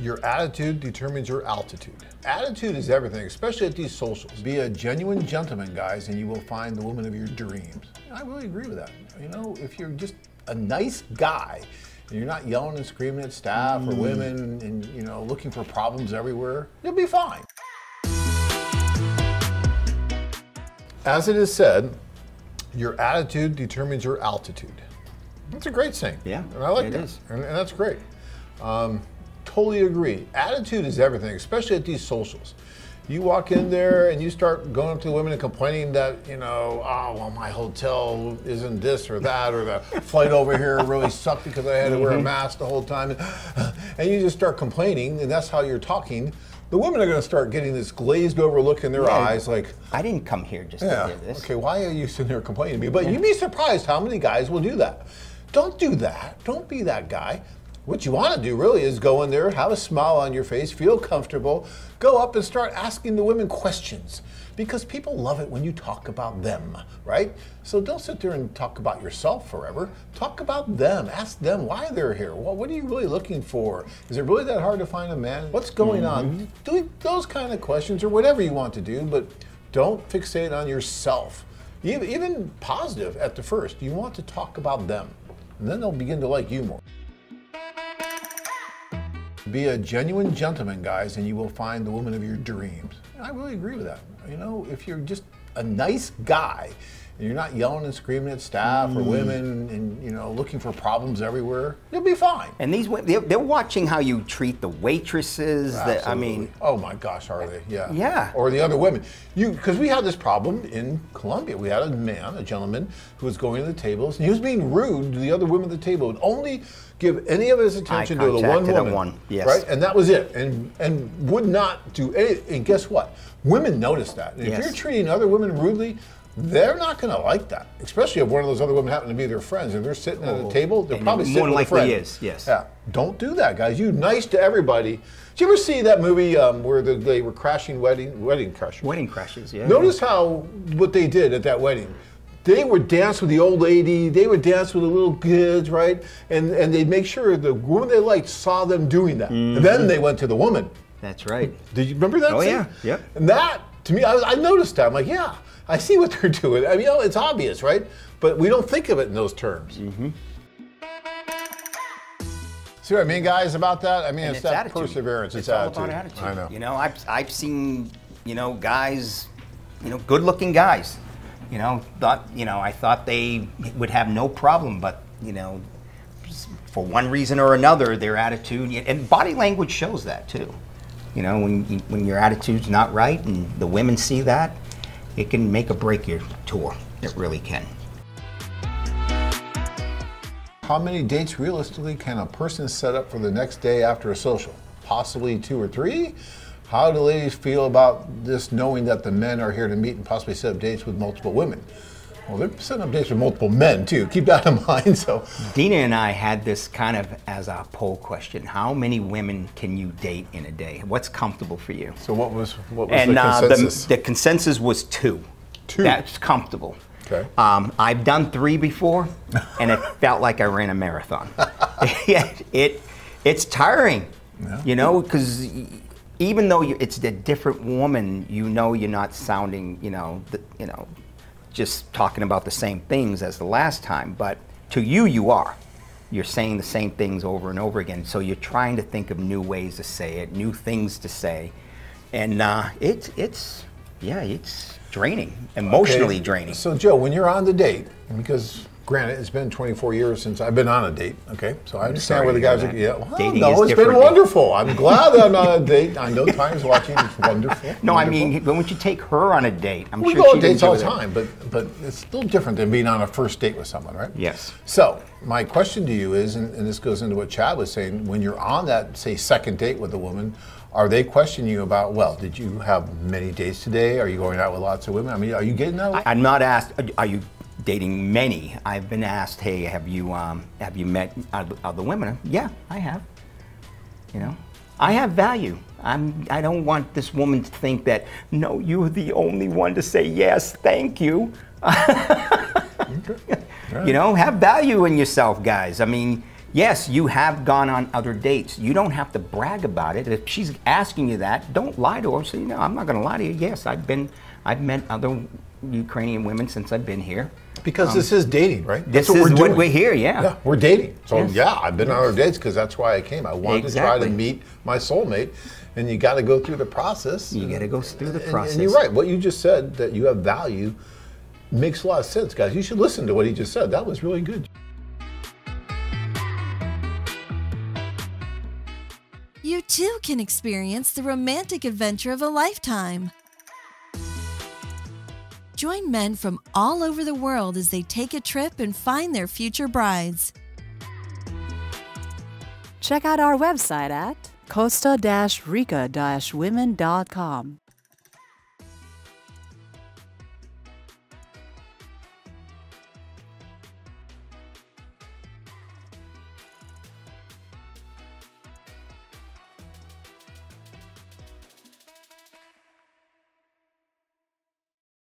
Your attitude determines your altitude. Attitude is everything, especially at these socials. Be a genuine gentleman, guys, and you will find the woman of your dreams. I really agree with that. You know, if you're just a nice guy, and you're not yelling and screaming at staff or women and, you know, looking for problems everywhere, you'll be fine. As it is said, your attitude determines your altitude. That's a great saying. Yeah, and I like it that. is. And that's great. Totally agree. Attitude is everything, especially at these socials. You walk in there and you start going up to the women and complaining that, you know, oh, well, my hotel isn't this or that, or the flight over here really sucked because I had to wear a mask the whole time. And you just start complaining, and that's how you're talking. The women are going to start getting this glazed over look in their eyes like, I didn't come here just to hear this. Okay, why are you sitting there complaining to me? But you'd be surprised how many guys will do that. Don't do that. Don't be that guy. What you want to do really is go in there, have a smile on your face, feel comfortable, go up and start asking the women questions, because people love it when you talk about them, right? So don't sit there and talk about yourself forever. Talk about them. Ask them why they're here. Well, what are you really looking for? Is it really that hard to find a man? What's going on? Do those kind of questions or whatever you want to do, but don't fixate on yourself. Even positive at the first. You want to talk about them, and then they'll begin to like you more. Be a genuine gentleman, guys, and you will find the woman of your dreams. I really agree with that. You know, if you're just a nice guy and you're not yelling and screaming at staff or women and, you know, looking for problems everywhere, you'll be fine. And these women, they're watching how you treat the waitresses. I mean, oh my gosh, are they? Yeah. Yeah. Or the other women. Because we had this problem in Colombia. We had a gentleman, who was going to the tables, and he was being rude to the other women at the table, and only give any of his attention to the one woman. Yes. Right? And that was it. And would not do anything. And guess what? Women notice that. And if you're treating other women rudely, they're not going to like that, especially if one of those other women happen to be their friends and they're sitting at a table. They're probably sitting with a friend. More likely is, yes. Yeah, don't do that, guys. You nice to everybody. Did you ever see that movie where they were crashing wedding crashers? Wedding crashes, yeah. Notice what they did at that wedding. They would dance with the old lady. They would dance with the little kids, right? And they'd make sure the woman they liked saw them doing that. And then they went to the woman. That's right. Did you remember that? Oh, scene? yeah. Yep. And that, to me, I noticed that. I'm like, yeah, I see what they're doing. I mean, you know, it's obvious, right? But we don't think of it in those terms. See what I mean, guys, about that? I mean, it's that attitude. Perseverance. It's attitude. all about attitude. I know. You know, I've seen, you know, guys, you know, good-looking guys. You know, I thought they would have no problem, but, you know, for one reason or another, their attitude, and body language shows that too. You know, when your attitude's not right and the women see that, it can make or break your tour. It really can. How many dates realistically can a person set up for the next day after a social? Possibly 2 or 3? How do ladies feel about this, knowing that the men are here to meet and possibly set up dates with multiple women? Well, they're setting up dates with multiple men too. Keep that in mind. So, Dina and I had this kind of as a poll question: how many women can you date in a day? What's comfortable for you? So what was the consensus? The consensus was 2. 2. That's comfortable. Okay. I've done 3 before, and it felt like I ran a marathon. It's tiring, you know, because even though it's a different woman, you know, you're not sounding, just talking about the same things as the last time. But to you, you are. You're saying the same things over and over again. So you're trying to think of new ways to say it, new things to say, and it's draining, emotionally draining. So Joe, when you're on the date, because granted, it's been 24 years since I've been on a date, okay? So I understand where the guys are, it's been wonderful. I'm glad that I'm on a date. I know Time's watching, it's wonderful. No, wonderful. I mean, when would you take her on a date? We go on dates all the time, but it's a little different than being on a first date with someone, right? Yes. So my question to you is, and this goes into what Chad was saying, when you're on that, say, second date with a woman, are they questioning you about, well, did you have many dates today? Are you going out with lots of women? I mean, are you getting that? I'm not asked, are you dating many? I've been asked, hey, have you met other women? Yeah, I have. You know, I have value. I don't want this woman to think that, no, you're the only one to say yes, thank you. Okay. Right. You know, have value in yourself, guys. I mean, Yes, you have gone on other dates. You don't have to brag about it. If she's asking you that, don't lie to her. Say, no, I'm not going to lie to you. Yes, I've met other Ukrainian women since I've been here. Because this is dating, right? This is what we're here, yeah. Yeah, we're dating. So Yes. yeah, I've been on other dates because that's why I came. I wanted to try to meet my soulmate, and you got to go through the process. You got to go through the process. And you're right. What you just said, that you have value, makes a lot of sense, guys. You should listen to what he just said. That was really good. You too can experience the romantic adventure of a lifetime. Join men from all over the world as they take a trip and find their future brides. Check out our website at costa-rica-women.com.